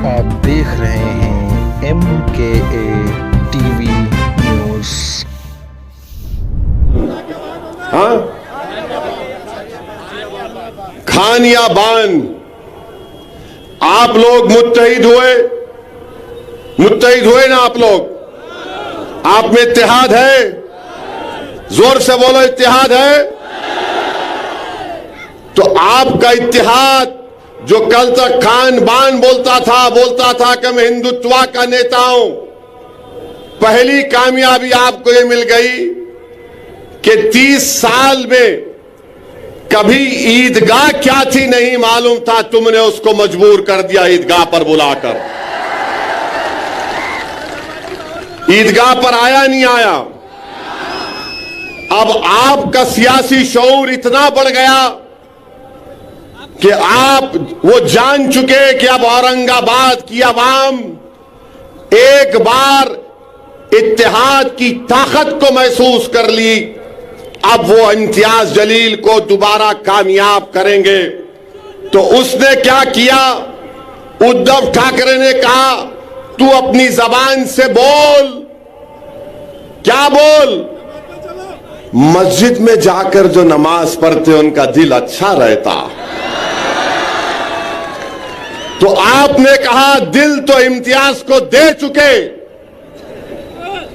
आप देख रहे हैं MKA टीवी न्यूज। हाँ, खान या बान, आप लोग मुत्तहिद हुए ना? आप लोग, आप में इत्तेहाद है? जोर से बोलो, इत्तेहाद है? तो आपका इत्तेहाद जो कल तक खान बान बोलता था कि मैं हिंदुत्व का नेता हूं, पहली कामयाबी आपको ये मिल गई कि 30 साल में कभी ईदगाह क्या थी नहीं मालूम था, तुमने उसको मजबूर कर दिया ईदगाह पर बुलाकर। ईदगाह पर आया नहीं आया। अब आपका सियासी शऊर इतना बढ़ गया कि आप वो जान चुके कि अब औरंगाबाद की आवाम एक बार इत्तेहाद की ताकत को महसूस कर ली। अब वो इम्तियाज जलील को दोबारा कामयाब करेंगे। तो उसने क्या किया? उद्धव ठाकरे ने कहा, तू अपनी जबान से बोल। क्या बोल? मस्जिद में जाकर जो नमाज पढ़ते उनका दिल अच्छा रहता। तो आपने कहा दिल तो इम्तियाज को दे चुके।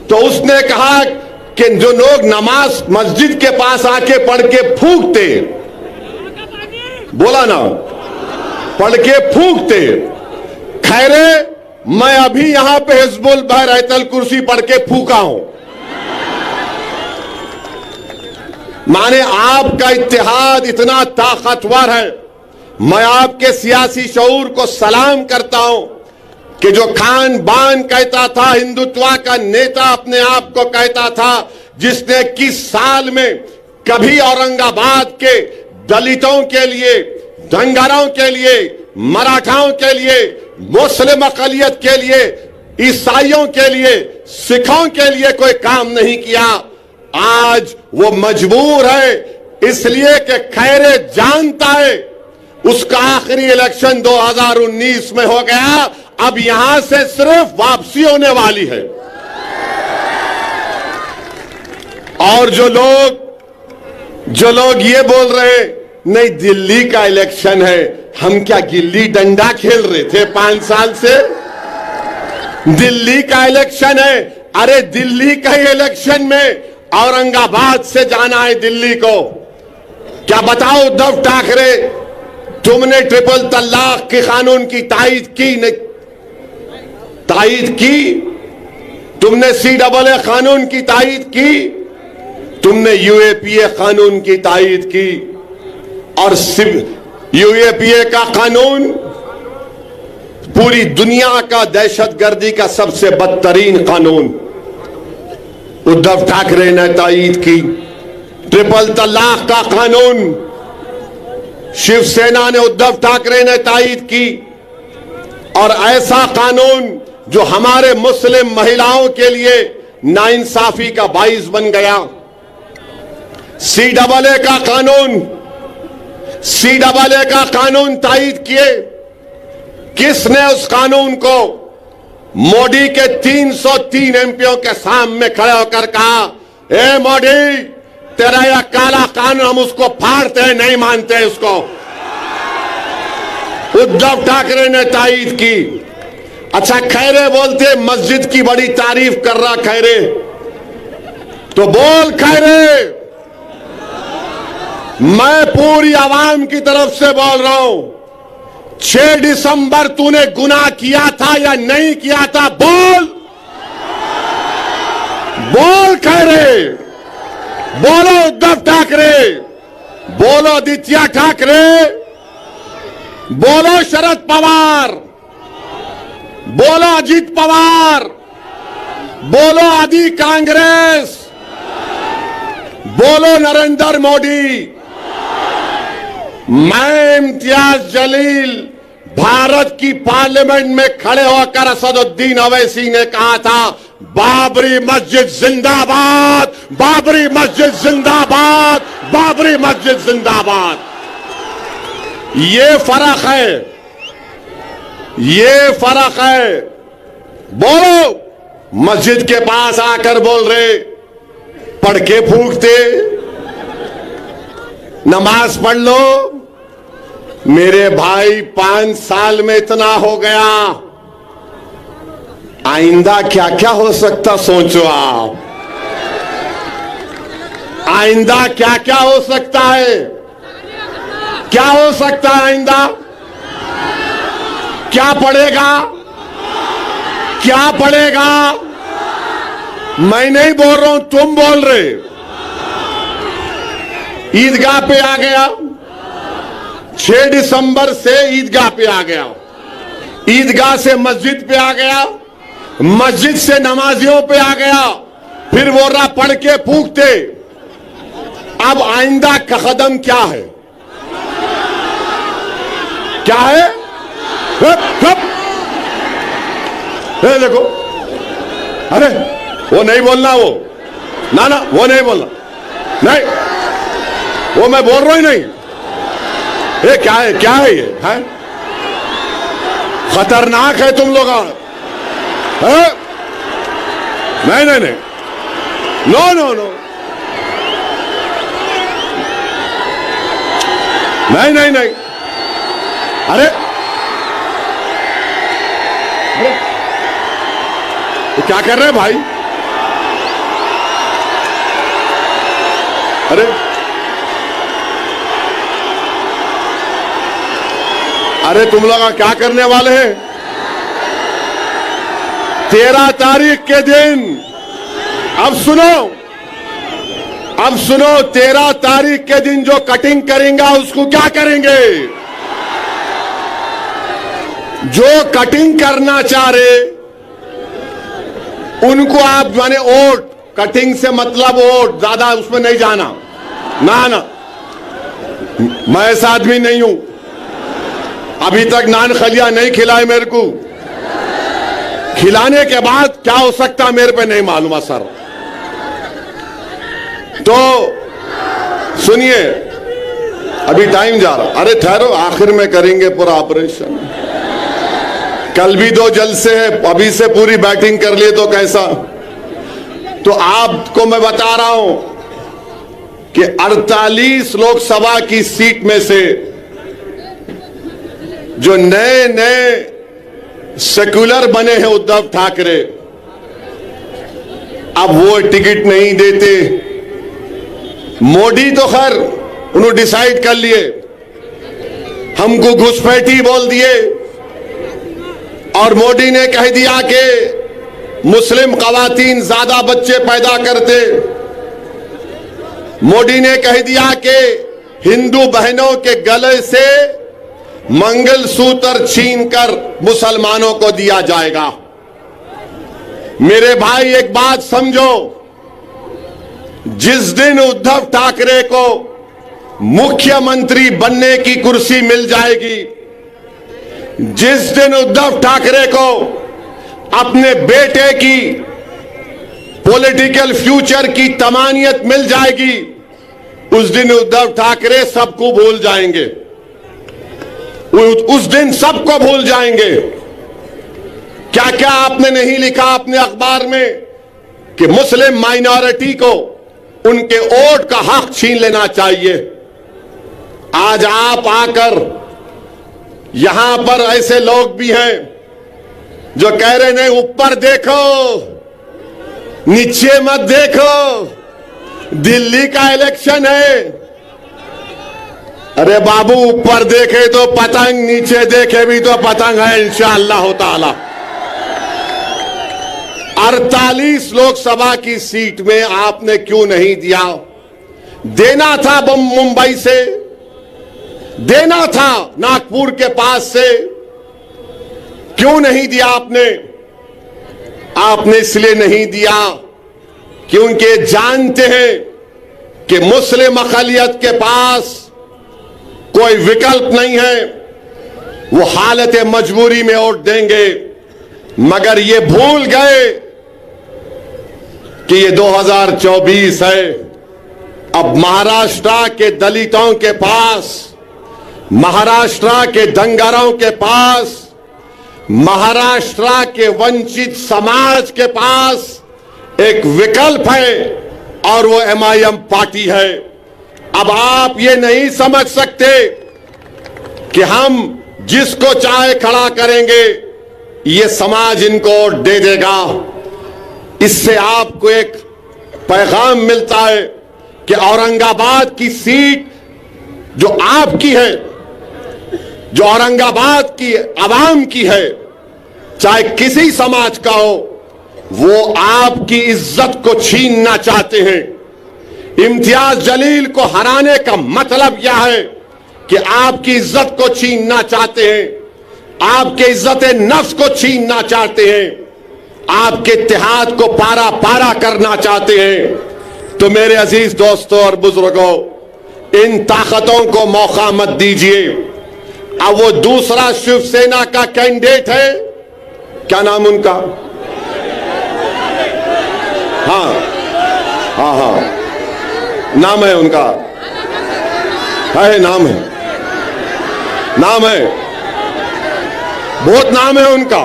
तो उसने कहा कि जो लोग नमाज मस्जिद के पास आके पढ़ के फूंकते, बोला ना, पढ़ के फूंकते, खैरे मैं अभी यहां पे हिजबुल बहरतल कुर्सी पढ़ के फूंका हूं। माने आपका इत्तेहाद इतना ताकतवर है। मैं आपके सियासी शऊर को सलाम करता हूं कि जो खान बान कहता था, हिंदुत्व का नेता अपने आप को कहता था, जिसने 21 साल में कभी औरंगाबाद के दलितों के लिए, धंगरों के लिए, मराठाओं के लिए, मुस्लिम अकलियत के लिए, ईसाइयों के लिए, सिखों के लिए कोई काम नहीं किया, आज वो मजबूर है इसलिए कि खैरे जानता है उसका आखिरी इलेक्शन 2019 में हो गया। अब यहां से सिर्फ वापसी होने वाली है। और जो लोग ये बोल रहे नहीं दिल्ली का इलेक्शन है, हम क्या गिल्ली डंडा खेल रहे थे 5 साल से? दिल्ली का इलेक्शन है। अरे दिल्ली का इलेक्शन में औरंगाबाद से जाना है दिल्ली को। क्या बताओ उद्धव ठाकरे, तुमने ट्रिपल तलाक के कानून की तायीद की नहीं? तायीद की? तुमने CAA कानून की तायीद की? तुमने UAPA कानून की तायीद की? और UAPA का कानून पूरी दुनिया का दहशतगर्दी का सबसे बदतरीन कानून उद्धव ठाकरे ने तायीद की। ट्रिपल तलाक का कानून शिवसेना ने, उद्धव ठाकरे ने तायीद की। और ऐसा कानून जो हमारे मुस्लिम महिलाओं के लिए नाइंसाफी का बाइस बन गया। CAA का कानून तायीद किए। किसने उस कानून को? मोदी के 303 MPओं के सामने खड़े होकर कहा, ए मोदी, तेरा यह काला कानून हम उसको फाड़ते हैं, नहीं मानते हैं उसको। उद्धव ठाकरे ने तायीद की। अच्छा, खैरे बोलते मस्जिद की बड़ी तारीफ कर रहा खैरे, तो बोल खैरे, मैं पूरी आवाम की तरफ से बोल रहा हूं, 6 दिसंबर तूने गुनाह किया था या नहीं किया था? बोल खैरे, बोलो उद्धव ठाकरे, बोलो आदित्य ठाकरे, बोलो शरद पवार, बोलो अजीत पवार, बोलो आदि कांग्रेस, बोलो नरेंद्र मोदी। मैं इम्तियाज जलील भारत की पार्लियामेंट में खड़े होकर असदुद्दीन ओवैसी ने कहा था, बाबरी मस्जिद जिंदाबाद, बाबरी मस्जिद जिंदाबाद, बाबरी मस्जिद जिंदाबाद। ये फर्क है। ये फर्क है। बोलो, मस्जिद के पास आकर बोल रहे, पढ़ के फूंकते, नमाज पढ़ लो। मेरे भाई 5 साल में इतना हो गया, आइंदा क्या क्या हो सकता सोचो आप। आइंदा क्या क्या हो सकता है? क्या हो सकता है आइंदा? क्या पड़ेगा? क्या पड़ेगा? मैं नहीं बोल रहा हूं, तुम बोल रहे। ईदगाह पे आ गया, 6 दिसंबर से ईदगाह पे आ गया, ईदगाह से मस्जिद पे आ गया, मस्जिद से नमाजियों पे आ गया, फिर वो रहा पढ़ के फूंकते। अब आइंदा का कदम क्या है? क्या है? ये देखो, अरे वो नहीं बोलना, वो ना ना, वो नहीं बोलना, नहीं, वो मैं बोल रहा ही नहीं। ये क्या है? क्या है ये? है खतरनाक है तुम लोग। नहीं नहीं नहीं, नो नो नो, नहीं नहीं नहीं। अरे तो क्या कर रहे हैं भाई? अरे अरे तुम लोग क्या करने वाले हैं? 13 तारीख के दिन, अब सुनो, अब सुनो, 13 तारीख के दिन जो कटिंग करेंगे उसको क्या करेंगे? जो कटिंग करना चाह रहे उनको आप माने वोट, कटिंग से मतलब वोट, ज्यादा उसमें नहीं जाना, ना ना, मैं ऐसा आदमी नहीं हूं। अभी तक नान खलिया नहीं खिलाए मेरे को, खिलाने के बाद क्या हो सकता मेरे पे नहीं मालूम सर। तो सुनिए, अभी टाइम जा रहा, अरे ठहरो, आखिर में करेंगे पूरा ऑपरेशन। कल भी 2 जलसे है, अभी से पूरी बैटिंग कर लिए तो कैसा? तो आपको मैं बता रहा हूं कि 48 लोकसभा की सीट में से जो नए नए सेक्युलर बने हैं उद्धव ठाकरे, अब वो टिकट नहीं देते। मोदी तो खैर उन्होंने डिसाइड कर लिए, हमको घुसपैठी बोल दिए, और मोदी ने कह दिया कि मुस्लिम खवातीन ज्यादा बच्चे पैदा करते। मोदी ने कह दिया कि हिंदू बहनों के गले से मंगलसूत्र छीनकर मुसलमानों को दिया जाएगा। मेरे भाई एक बात समझो, जिस दिन उद्धव ठाकरे को मुख्यमंत्री बनने की कुर्सी मिल जाएगी, जिस दिन उद्धव ठाकरे को अपने बेटे की पॉलिटिकल फ्यूचर की तमानियत मिल जाएगी, उस दिन उद्धव ठाकरे सबको भूल जाएंगे। उस दिन सबको भूल जाएंगे। क्या क्या आपने नहीं लिखा अपने अखबार में कि मुस्लिम माइनॉरिटी को उनके वोट का हक छीन लेना चाहिए। आज आप आकर यहां पर ऐसे लोग भी हैं जो कह रहे नहीं, ऊपर देखो नीचे मत देखो, दिल्ली का इलेक्शन है। अरे बाबू, ऊपर देखे तो पतंग, नीचे देखे भी तो पतंग है इंशाअल्लाह ताला। 48 लोकसभा की सीट में आपने क्यों नहीं दिया? देना था मुंबई से, देना था नागपुर के पास से, क्यों नहीं दिया आपने? आपने इसलिए नहीं दिया क्योंकि जानते हैं कि मुस्लिम अक़लियत के पास कोई विकल्प नहीं है, वो हालत मजबूरी में वोट देंगे। मगर ये भूल गए कि ये 2024 है। अब महाराष्ट्र के दलितों के पास, महाराष्ट्र के दंगारों के पास महाराष्ट्र के वंचित समाज के पास एक विकल्प है और वो MIM पार्टी है। अब आप ये नहीं समझ सकते कि हम जिसको चाहे खड़ा करेंगे ये समाज इनको दे देगा। इससे आपको एक पैगाम मिलता है कि औरंगाबाद की सीट जो आपकी है, जो औरंगाबाद की आवाम की है, चाहे किसी समाज का हो, वो आपकी इज्जत को छीनना चाहते हैं। इम्तियाज जलील को हराने का मतलब यह है कि आपकी इज्जत को छीनना चाहते हैं, आपके इज्जत नफ्स को छीनना चाहते हैं, आपके इत्तेहाद को पारा पारा करना चाहते हैं। तो मेरे अजीज दोस्तों और बुजुर्गों, इन ताकतों को मौका मत दीजिए। अब वो दूसरा शिवसेना का कैंडिडेट है, क्या नाम उनका? हाँ हाँ हाँ, नाम है उनका, है नाम है, नाम है, बहुत नाम है उनका।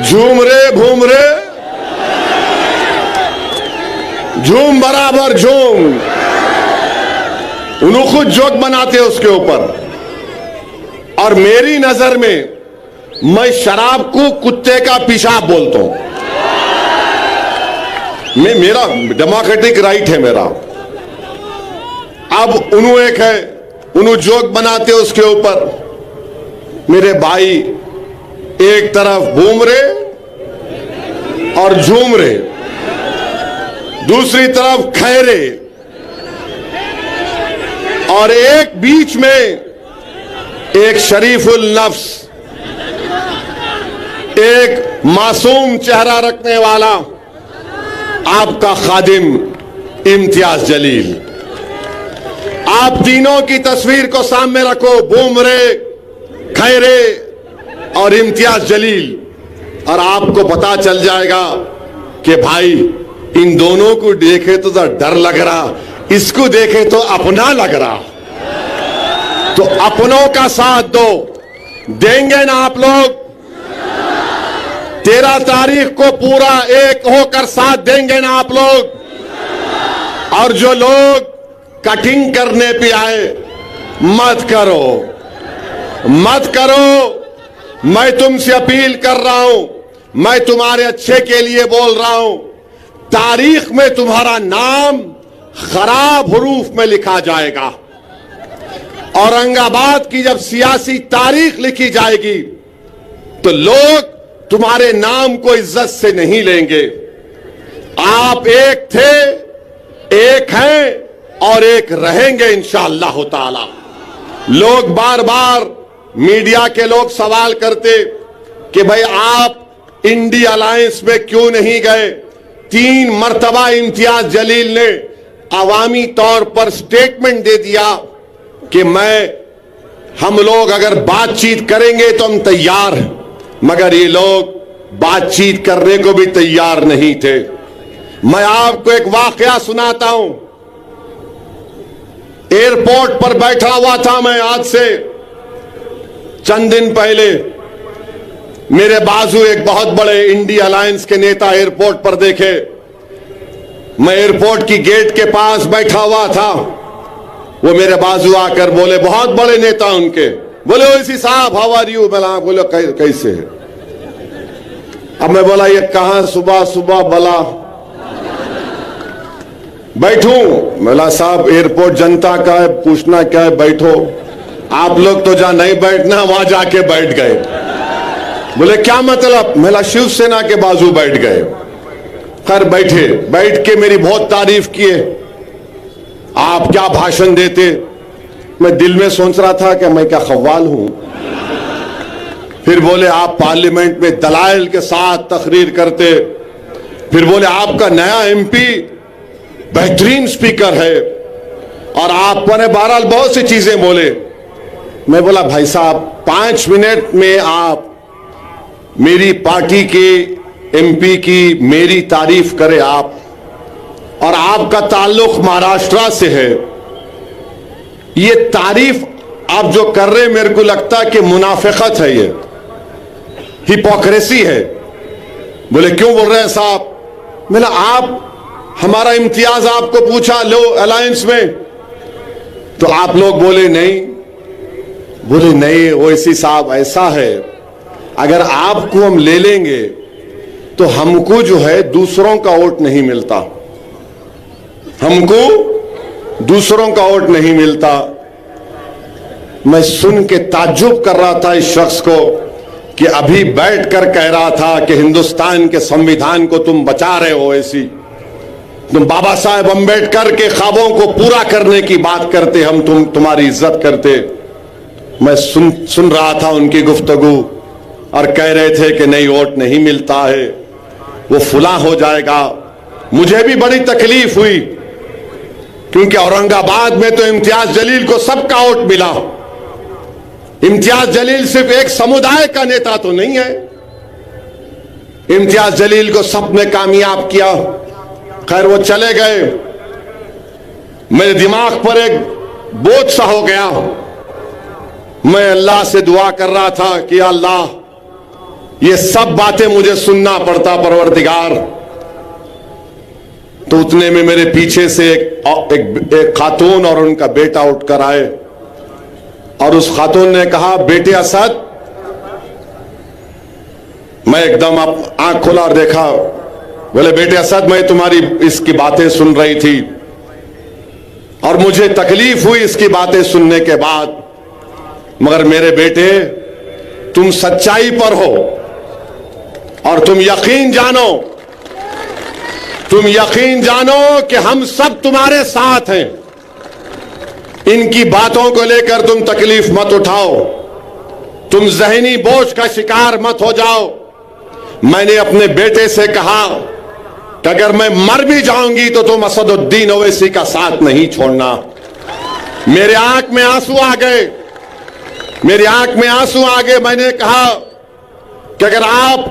झूम रे भूम रे, झूम बराबर झूम। उन्होंने खुद जोक बनाते हैं उसके ऊपर। और मेरी नजर में मैं शराब को कुत्ते का पेशाब बोलता हूं। मेरा डेमोक्रेटिक राइट है मेरा। अब उन्होंने एक है, उन्होंने जोक बनाते हैं उसके ऊपर। मेरे भाई एक तरफ घूम रहे और झूम रहे, दूसरी तरफ खैरे, और एक बीच में एक शरीफुल नफ्स, एक मासूम चेहरा रखने वाला आपका खादिम इम्तियाज जलील। आप तीनों की तस्वीर को सामने रखो, बुमरे, खैरे और इम्तियाज जलील, और आपको पता चल जाएगा कि भाई इन दोनों को देखे तो डर लग रहा, इसको देखे तो अपना लग रहा। तो अपनों का साथ दो, देंगे ना आप लोग? 13 तारीख को पूरा एक होकर साथ देंगे ना आप लोग? और जो लोग कटिंग करने पे आए, मत करो, मत करो। मैं तुमसे अपील कर रहा हूं, मैं तुम्हारे अच्छे के लिए बोल रहा हूं। तारीख में तुम्हारा नाम खराब हरूफ में लिखा जाएगा। औरंगाबाद की जब सियासी तारीख लिखी जाएगी तो लोग तुम्हारे नाम को इज्जत से नहीं लेंगे। आप एक थे, एक हैं और एक रहेंगे इंशाअल्लाह ताला। लोग बार बार मीडिया के लोग सवाल करते कि भाई आप इंडी अलायंस में क्यों नहीं गए? 3 मर्तबा इम्तियाज जलील ने अवामी तौर पर स्टेटमेंट दे दिया कि हम लोग अगर बातचीत करेंगे तो हम तैयार हैं, मगर ये लोग बातचीत करने को भी तैयार नहीं थे। मैं आपको एक वाकया सुनाता हूं। एयरपोर्ट पर बैठा हुआ था मैं, आज से चंद दिन पहले मेरे बाजू एक बहुत बड़े इंडी अलायंस के नेता एयरपोर्ट पर देखे। मैं एयरपोर्ट की गेट के पास बैठा हुआ था, वो मेरे बाजू आकर बोले, बहुत बड़े नेता उनके, बोले ओसी साहब हाउ आर यू? बोले कैसे है? अब मैं बोला ये कहां सुबह सुबह बोला बैठूं? बोला साहब एयरपोर्ट जनता का है, पूछना क्या है, बैठो। आप लोग तो जहां नहीं बैठना वहां जाके बैठ गए। बोले क्या मतलब? मेरा शिवसेना के बाजू बैठ गए। खैर बैठे, बैठ के मेरी बहुत तारीफ किए, आप क्या भाषण देते। मैं दिल में सोच रहा था कि मैं क्या खव्वाल हूं। फिर बोले आप पार्लियामेंट में दलाइल के साथ तकरीर करते। फिर बोले आपका नया एमपी बेहतरीन स्पीकर है, और आपने बहरहाल बहुत सी चीजें बोले। मैं बोला भाई साहब 5 मिनट में आप मेरी पार्टी के एमपी की मेरी तारीफ करें आप, और आपका ताल्लुक महाराष्ट्र से है, ये तारीफ आप जो कर रहे मेरे को लगता है कि मुनाफिकत है, ये हिपोक्रेसी है। बोले क्यों बोल रहे हैं साहब? बोला आप हमारा इम्तियाज आपको पूछा लो अलायंस में, तो आप लोग बोले नहीं। बोले नहीं ओवैसी साहब ऐसा है, अगर आपको हम ले लेंगे तो हमको जो है दूसरों का वोट नहीं मिलता, हमको दूसरों का वोट नहीं मिलता। मैं सुन के ताज्जुब कर रहा था इस शख्स को कि अभी बैठकर कह रहा था कि हिंदुस्तान के संविधान को तुम बचा रहे हो, ऐसी तुम बाबा साहेब अम्बेडकर के ख्वाबों को पूरा करने की बात करते, हम तुम्हारी इज्जत करते। मैं सुन रहा था उनकी गुफ्तगू और कह रहे थे कि नहीं वोट नहीं मिलता है, वो फुला हो जाएगा। मुझे भी बड़ी तकलीफ हुई क्योंकि औरंगाबाद में तो इम्तियाज जलील को सबका वोट मिला। इम्तियाज जलील सिर्फ एक समुदाय का नेता तो नहीं है, इम्तियाज जलील को सबने कामयाब किया। खैर वो चले गए, मेरे दिमाग पर एक बोझ सा हो गया। मैं अल्लाह से दुआ कर रहा था कि अल्लाह ये सब बातें मुझे सुनना पड़ता परवरदिगार। तो उतने में मेरे पीछे से एक खातून और उनका बेटा उठकर आए और उस खातून ने कहा बेटे असद। मैं एकदम आंख खोला और देखा, बोले बेटे असद मैं तुम्हारी इसकी बातें सुन रही थी और मुझे तकलीफ हुई इसकी बातें सुनने के बाद, मगर मेरे बेटे तुम सच्चाई पर हो और तुम यकीन जानो कि हम सब तुम्हारे साथ हैं। इनकी बातों को लेकर तुम तकलीफ मत उठाओ, तुम जहनी बोझ का शिकार मत हो जाओ। मैंने अपने बेटे से कहा कि अगर मैं मर भी जाऊंगी तो तुम असदुद्दीन ओवैसी का साथ नहीं छोड़ना। मेरे आंख में आंसू आ गए, मैंने कहा कि अगर आप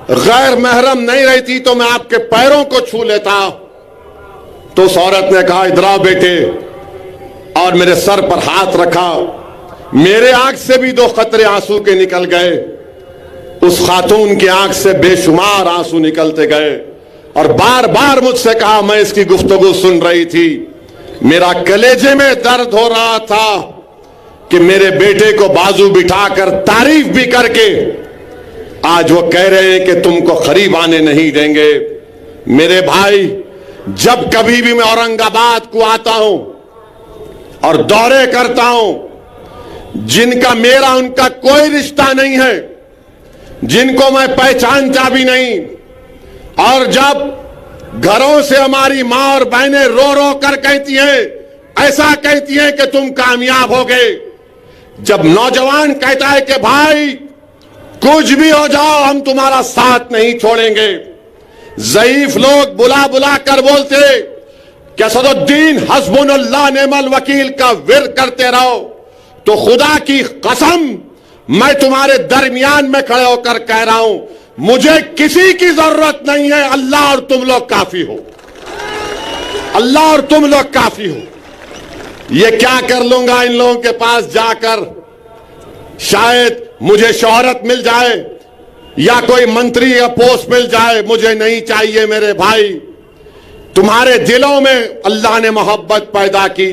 गैर महरम नहीं रहती तो मैं आपके पैरों को छू लेता। तो उस औरत ने कहा इधर आओ बेटे, और मेरे सर पर हाथ रखा। मेरे आंख से भी 2 कतरे आंसू के निकल गए, उस खातून की आंख से बेशुमार आंसू निकलते गए और बार बार मुझसे कहा, मैं इसकी गुफ्तगू सुन रही थी, मेरा कलेजे में दर्द हो रहा था कि मेरे बेटे को बाजू बिठाकर तारीफ भी करके आज वो कह रहे हैं कि तुमको करीब आने नहीं देंगे। मेरे भाई, जब कभी भी मैं औरंगाबाद को आता हूं और दौरे करता हूं, जिनका मेरा उनका कोई रिश्ता नहीं है, जिनको मैं पहचानता भी नहीं, और जब घरों से हमारी मां और बहनें रो रो कर कहती हैं, ऐसा कहती हैं कि तुम कामयाब हो गए, जब नौजवान कहता है कि भाई कुछ भी हो जाओ हम तुम्हारा साथ नहीं छोड़ेंगे, ज़ईफ लोग बुला बुला कर बोलते कि असदुद्दीन हस्बुनल्लाह नेमल वकील का विर्द करते रहो, तो खुदा की कसम मैं तुम्हारे दरमियान में खड़े होकर कह रहा हूं, मुझे किसी की जरूरत नहीं है, अल्लाह और तुम लोग काफी हो, अल्लाह और तुम लोग काफी हो। ये क्या कर लूंगा इन लोगों के पास जाकर, शायद मुझे शोहरत मिल जाए या कोई मंत्री या पोस्ट मिल जाए, मुझे नहीं चाहिए। मेरे भाई, तुम्हारे दिलों में अल्लाह ने मोहब्बत पैदा की,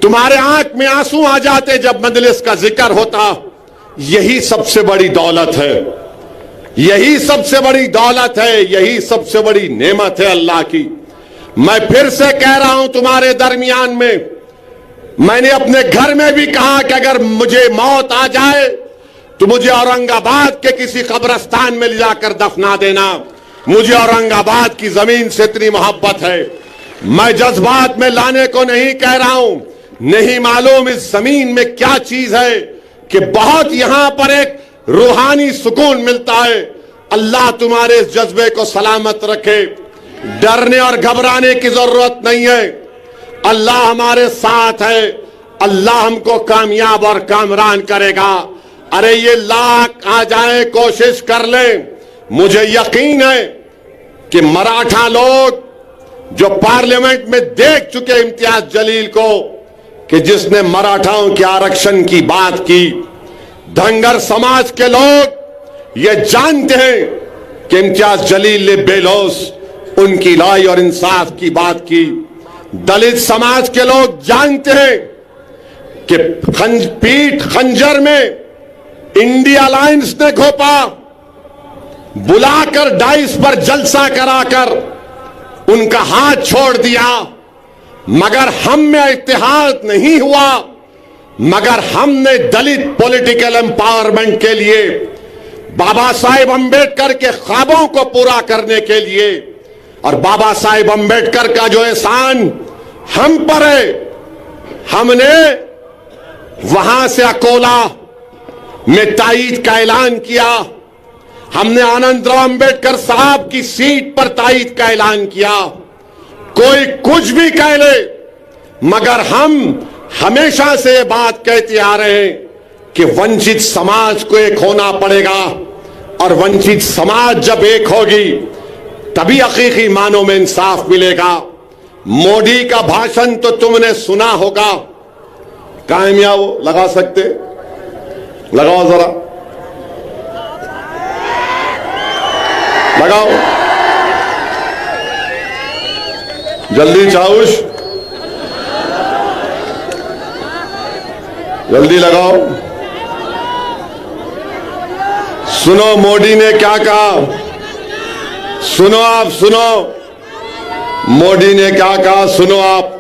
तुम्हारे आंख में आंसू आ जाते जब मजलिस का जिक्र होता। यही सबसे बड़ी दौलत है, यही सबसे बड़ी दौलत है, यही सबसे बड़ी नेमत है अल्लाह की। मैं फिर से कह रहा हूं तुम्हारे दरमियान में, मैंने अपने घर में भी कहा कि अगर मुझे मौत आ जाए तो मुझे औरंगाबाद के किसी कब्रिस्तान में ले जाकर दफना देना। मुझे औरंगाबाद की जमीन से इतनी मोहब्बत है। मैं जज्बात में लाने को नहीं कह रहा हूं, नहीं मालूम इस जमीन में क्या चीज है कि बहुत यहां पर एक रूहानी सुकून मिलता है। अल्लाह तुम्हारे इस जज्बे को सलामत रखे, डरने और घबराने की जरूरत नहीं है। अल्लाह हमारे साथ है, अल्लाह हमको कामयाब और कामरान करेगा। अरे ये लाख आ जाए, कोशिश कर ले, मुझे यकीन है कि मराठा लोग जो पार्लियामेंट में देख चुके इम्तियाज जलील को कि जिसने मराठाओं के आरक्षण की बात की। धनगर समाज के लोग ये जानते हैं कि इम्तियाज जलील ने बेलौस उनकी लाई और इंसाफ की बात की। दलित समाज के लोग जानते हैं कि पीठ खंजर में इंडिया अलायंस ने घोपा, बुलाकर डाइस पर जलसा कराकर उनका हाथ छोड़ दिया, मगर हम में इत्तेहाद नहीं हुआ। मगर हमने दलित पॉलिटिकल एम्पावरमेंट के लिए, बाबा साहेब अंबेडकर के ख्वाबों को पूरा करने के लिए, और बाबा साहेब अंबेडकर का जो एहसान हम पर है, हमने वहां से अकोला में ताईद का ऐलान किया। हमने आनंदराव अंबेडकर साहब की सीट पर ताईद का ऐलान किया। कोई कुछ भी कह ले, मगर हम हमेशा से ये बात कहते आ रहे हैं कि वंचित समाज को एक होना पड़ेगा, और वंचित समाज जब एक होगी तभी हकीकी मानों में इंसाफ मिलेगा। मोदी का भाषण तो तुमने सुना होगा। कहां मियां वो लगा सकते? लगाओ जरा, लगाओ जल्दी, चाउश जल्दी लगाओ। सुनो मोदी ने क्या कहा, सुनो आप, सुनो मोदी ने क्या कहा, सुनो आप।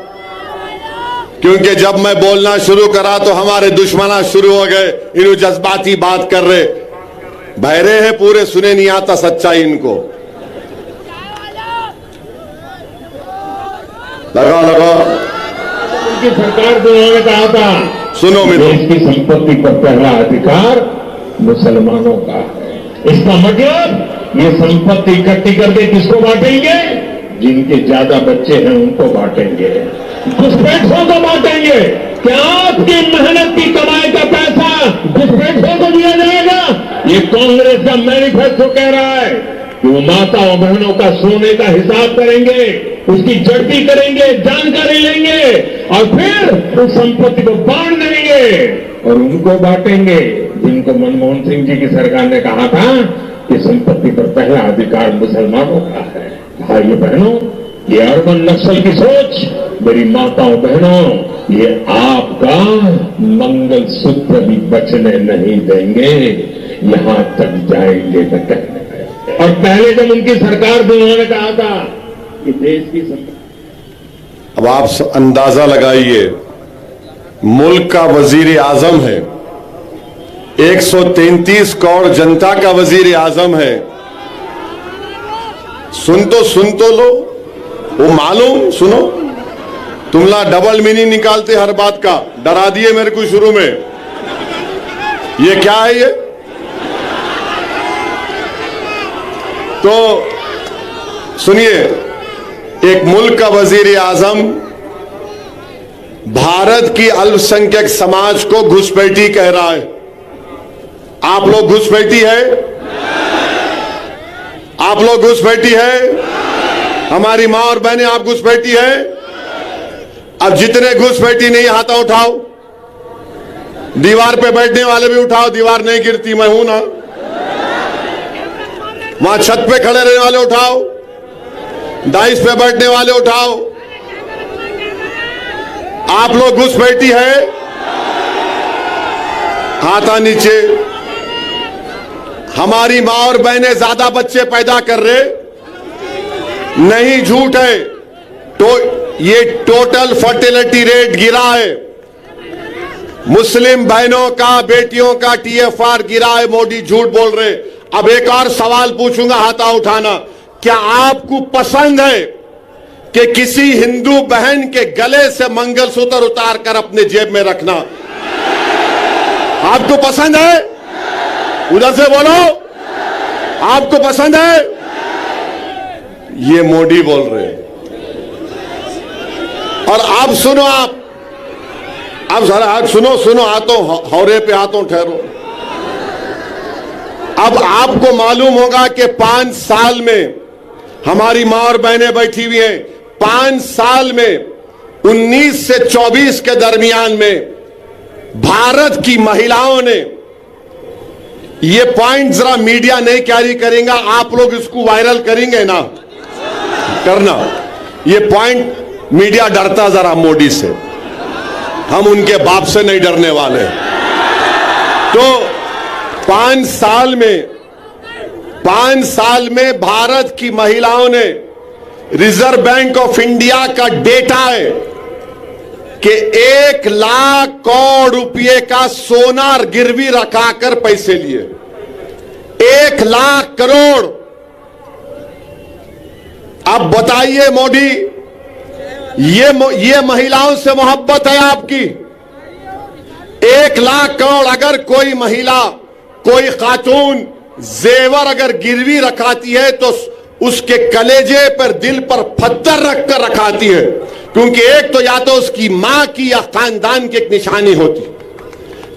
क्योंकि जब मैं बोलना शुरू करा तो हमारे दुश्मना शुरू हो गए, इन्हों जज्बाती बात कर रहे, बहरे हैं पूरे, सुने नहीं आता सच्चाई इनको। लगाओ लगाओ। उनकी सरकार को उन्होंने कहा था, सुनो मित्रों, देश की संपत्ति पर पहला अधिकार मुसलमानों का है। इसका मतलब ये संपत्ति इकट्ठी करके किसको बांटेंगे? जिनके ज्यादा बच्चे हैं उनको बांटेंगे, घुसपैठियों को बांटेंगे। क्या आपकी मेहनत की कमाई का पैसा घुसपैठियों को दिया जाएगा? ये कांग्रेस का मैनिफेस्टो कह रहा है कि वो माता और बहनों का सोने का हिसाब करेंगे, उसकी जड़ती करेंगे, जानकारी लेंगे और फिर उस संपत्ति को बांट देंगे और उनको बांटेंगे जिनको मनमोहन सिंह जी की सरकार ने कहा था कि संपत्ति पर पहला अधिकार मुसलमानों का है। भाइयों बहनों, ये अर्बन नक्सल की सोच, मेरी माताओं बहनों, ये आपका मंगल सूत्र भी बचने नहीं देंगे, यहां तक जाएंगे न कहने में। और पहले जब उनकी सरकार थी उन्होंने कहा था कि देश की अब आप अंदाजा लगाइए, मुल्क का वजीर आजम है, 133 करोड़ जनता का वजीर आजम है। सुन तो लो, वो मालूम, सुनो, तुमला डबल मीनिंग निकालते हर बात का, डरा दिए मेरे को शुरू में। ये क्या है ये? तो सुनिए, एक मुल्क का वजीर आजम भारत की अल्पसंख्यक समाज को घुसपैठी कह रहा है। आप लोग घुसपैठी है? आप लोग घुसपैठी है? हमारी मां और बहनें, आप घुसपैठी है? अब जितने घुसपैठी नहीं, हाथ उठाओ। दीवार पे बैठने वाले भी उठाओ, दीवार नहीं गिरती, मैं हूं ना। वहां छत पे खड़े रहने वाले उठाओ, डाइस पे बैठने वाले उठाओ। आप लोग घुसपैठी है? हाथा नीचे। हमारी मां और बहनें ज्यादा बच्चे पैदा कर रहे नहीं, झूठ है। तो ये टोटल फर्टिलिटी रेट गिरा है, मुस्लिम बहनों का, बेटियों का TFR गिरा है। मोदी झूठ बोल रहे। अब एक और सवाल पूछूंगा, हाथा उठाना। क्या आपको पसंद है कि किसी हिंदू बहन के गले से मंगलसूत्र उतार कर अपने जेब में रखना? आपको पसंद है? उधर से बोलो, आपको पसंद है? ये मोदी बोल रहे हैं। और अब सुनो, आप जरा सुनो, हाथों हौरे पे हाथों ठहरो। अब आपको मालूम होगा कि 5 साल में हमारी मां और बहनें बैठी हुई हैं, 5 साल में 19 से 24 के दरमियान में भारत की महिलाओं ने, ये पॉइंट जरा मीडिया नहीं कैरी करेगा, आप लोग इसको वायरल करेंगे ना, करना। ये पॉइंट मीडिया डरता जरा मोदी से, हम उनके बाप से नहीं डरने वाले। तो 5 साल में भारत की महिलाओं ने, रिजर्व बैंक ऑफ इंडिया का डेटा है कि 1 लाख करोड़ रुपए का सोना गिरवी रखाकर पैसे लिए। 1 लाख करोड़। अब बताइए मोदी, ये महिलाओं से मोहब्बत है आपकी? 1 लाख करोड़ अगर कोई महिला, कोई खातून जेवर अगर गिरवी रखाती है तो उसके कलेजे पर, दिल पर पत्थर रखकर रखाती है, क्योंकि एक तो या तो उसकी मां की या खानदान की एक निशानी होती,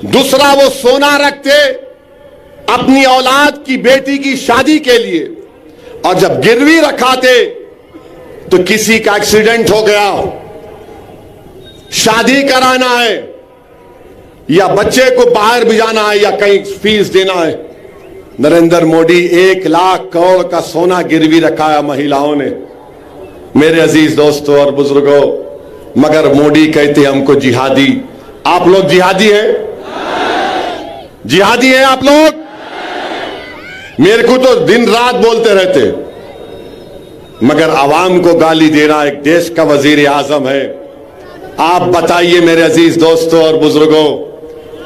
दूसरा वो सोना रखते अपनी औलाद की बेटी की शादी के लिए, और जब गिरवी रखाते तो किसी का एक्सीडेंट हो गया, शादी कराना है या बच्चे को बाहर भिजाना है या कहीं फीस देना है, नरेंद्र मोदी 1 लाख करोड़ का सोना गिरवी रखा है महिलाओं ने। मेरे अजीज दोस्तों और बुजुर्गों, मगर मोदी कहते हमको जिहादी। आप लोग जिहादी हैं? जिहादी हैं आप लोग? मेरे को तो दिन रात बोलते रहते, मगर आवाम को गाली देना, एक देश का वजीर आजम है। आप बताइए मेरे अजीज दोस्तों और बुजुर्गों,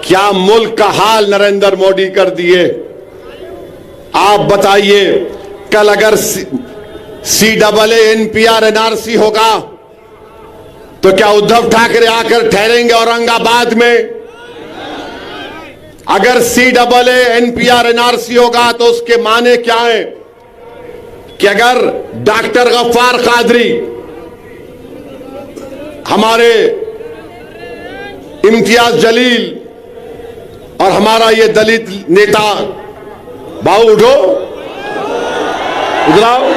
क्या मुल्क का हाल नरेंद्र मोदी कर दिए? आप बताइए, कल अगर CAA NPR NRC होगा तो क्या उद्धव ठाकरे आकर ठहरेंगे औरंगाबाद में? अगर CAA NPR NRC होगा तो उसके माने क्या है कि अगर डॉक्टर गफ्फार कादरी, हमारे इम्तियाज जलील और हमारा ये दलित नेता, बाबू उठो, उधर आओ,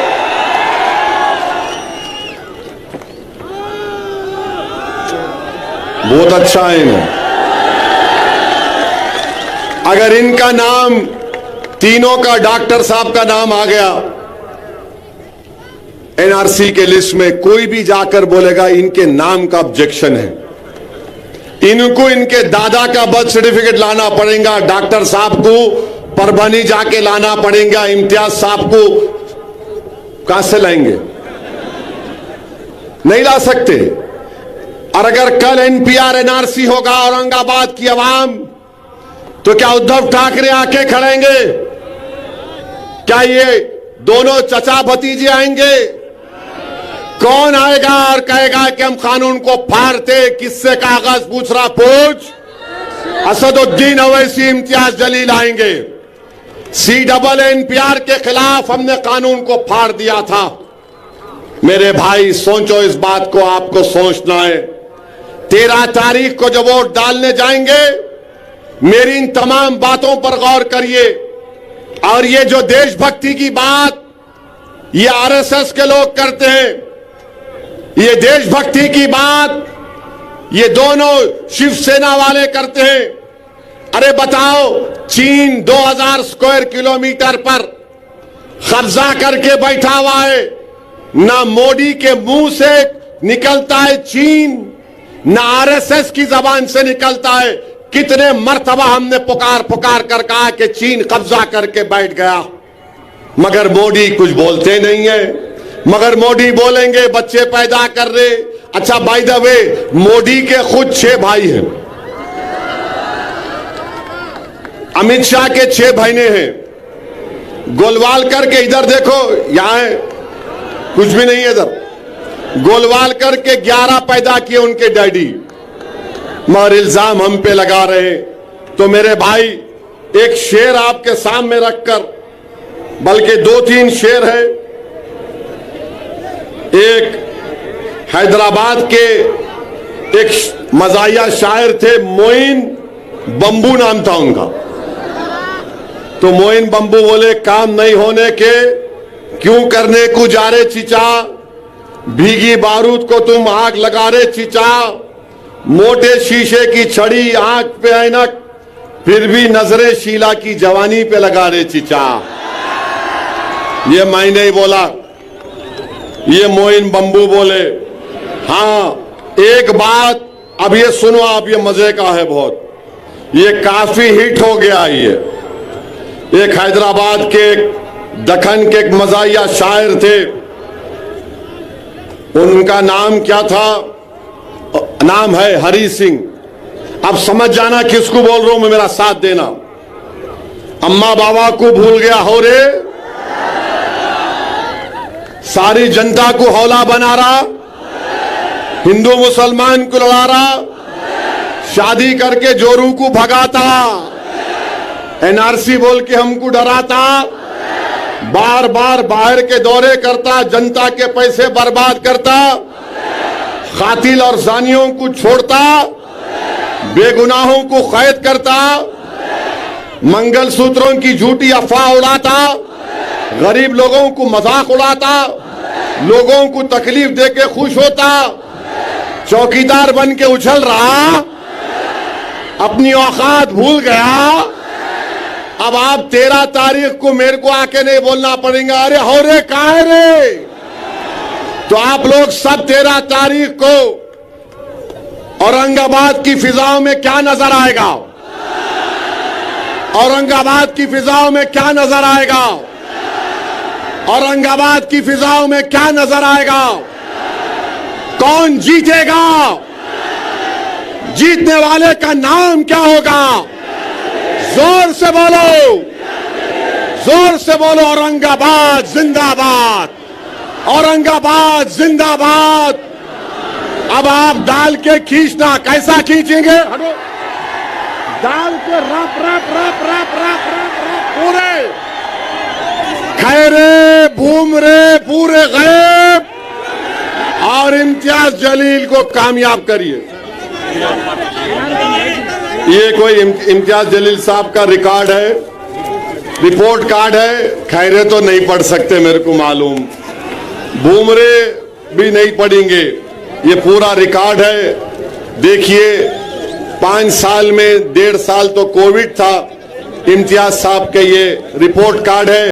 बहुत अच्छा है इन्हें। अगर इनका नाम, तीनों का, डॉक्टर साहब का नाम आ गया NRC के लिस्ट में, कोई भी जाकर बोलेगा इनके नाम का ऑब्जेक्शन है, इनको इनके दादा का बर्थ सर्टिफिकेट लाना पड़ेगा, डॉक्टर साहब को परभनी जाके लाना पड़ेगा, इम्तियाज साहब को कहां से लाएंगे? नहीं ला सकते। और अगर कल NPR NRC होगा औरंगाबाद की आवाम, तो क्या उद्धव ठाकरे आके खड़ेंगे? क्या ये दोनों चचा भतीजे आएंगे? कौन आएगा और कहेगा कि हम कानून को फाड़ते? किससे कागज पूछ रहा? पूछ। असदुद्दीन अवैसी, इम्तियाज जलील आएंगे। CAA NPR के खिलाफ हमने कानून को फाड़ दिया था। मेरे भाई सोचो, इस बात को आपको सोचना है। 13 तारीख को जब वोट डालने जाएंगे, मेरी इन तमाम बातों पर गौर करिए। और ये जो देशभक्ति की बात ये RSS के लोग करते हैं, ये देशभक्ति की बात ये दोनों शिवसेना वाले करते हैं। अरे बताओ, चीन 2000 स्क्वायर किलोमीटर पर कब्जा करके बैठा हुआ है, ना मोदी के मुंह से निकलता है चीन, ना RSS की जबान से निकलता है। कितने मर्तबा हमने पुकार पुकार कर कहा कि चीन कब्जा करके बैठ गया, मगर मोदी कुछ बोलते नहीं है। मगर मोदी बोलेंगे बच्चे पैदा कर रहे। अच्छा, बाय द वे, मोदी के खुद 6 भाई हैं, अमित शाह के 6 बहने हैं। गोलवालकर के, इधर देखो, यहां है, कुछ भी नहीं है इधर। गोलवालकर के 11 पैदा किए उनके डैडी, मगर इल्जाम हम पे लगा रहे। तो मेरे भाई, एक शेर आपके सामने रखकर, बल्कि 2-3 शेर है। एक हैदराबाद के एक मजाहिया शायर थे, मोइन बंबू नाम था उनका। तो मोइन बंबू बोले, काम नहीं होने के क्यों करने को जा रे चिचा, भीगी बारूद को तुम आग लगा रहे चिचा, मोटे शीशे की छड़ी आंख पे ऐनक, फिर भी नजरे शीला की जवानी पे लगा रहे चिचा। ये मैं नहीं बोला, ये मोइन बंबू बोले। हाँ, एक बात अब ये सुनो आप, ये मजे का है बहुत, ये काफी हिट हो गया। ये एक हैदराबाद के दखन के एक मजाहिया शायर थे, उनका नाम क्या था? नाम है हरी सिंह। अब समझ जाना किसको बोल रहा हूं मैं, मेरा साथ देना। अम्मा बाबा को भूल गया हो रे, सारी जनता को हौला बना रहा, हिंदू मुसलमान को लड़ा रहा, शादी करके जोरू को भगाता, एनआरसी बोल के हमको डराता, बार बार बाहर के दौरे करता, जनता के पैसे बर्बाद करता, कातिल और जानियों को छोड़ता, बेगुनाहों को कैद करता, मंगलसूत्रों की झूठी अफवाह उड़ाता, गरीब लोगों को मजाक उड़ाता, लोगों को तकलीफ देके खुश होता, चौकीदार बन के उछल रहा, अपनी औकात भूल गया। अब आप 13 तारीख को मेरे को आके नहीं बोलना पड़ेगा अरे हो रे कहाँ है रे, तो आप लोग सब 13 तारीख को औरंगाबाद की फिजाओं में क्या नजर आएगा? औरंगाबाद की फिजाओं में क्या नजर आएगा? औरंगाबाद की फिजाओं में क्या नजर आएगा? कौन जीतेगा? जीतने वाले का नाम क्या होगा? जोर से बोलो, जोर से बोलो, औरंगाबाद जिंदाबाद, औरंगाबाद जिंदाबाद। अब आप डाल के खींचना, कैसा खींचेंगे? हटो, डाल के रप रप रप रप रप रप रप पूरे खैरे भूमरे पूरे गैब, और इम्तियाज जलील को कामयाब करिए। ये कोई इम्तियाज जलील साहब का रिकॉर्ड है, रिपोर्ट कार्ड है, खैरे तो नहीं पढ़ सकते मेरे को मालूम, भूमरे भी नहीं पढ़ेंगे, ये पूरा रिकॉर्ड है। देखिए 5 साल में 1.5 साल तो कोविड था, इम्तियाज साहब के ये रिपोर्ट कार्ड है।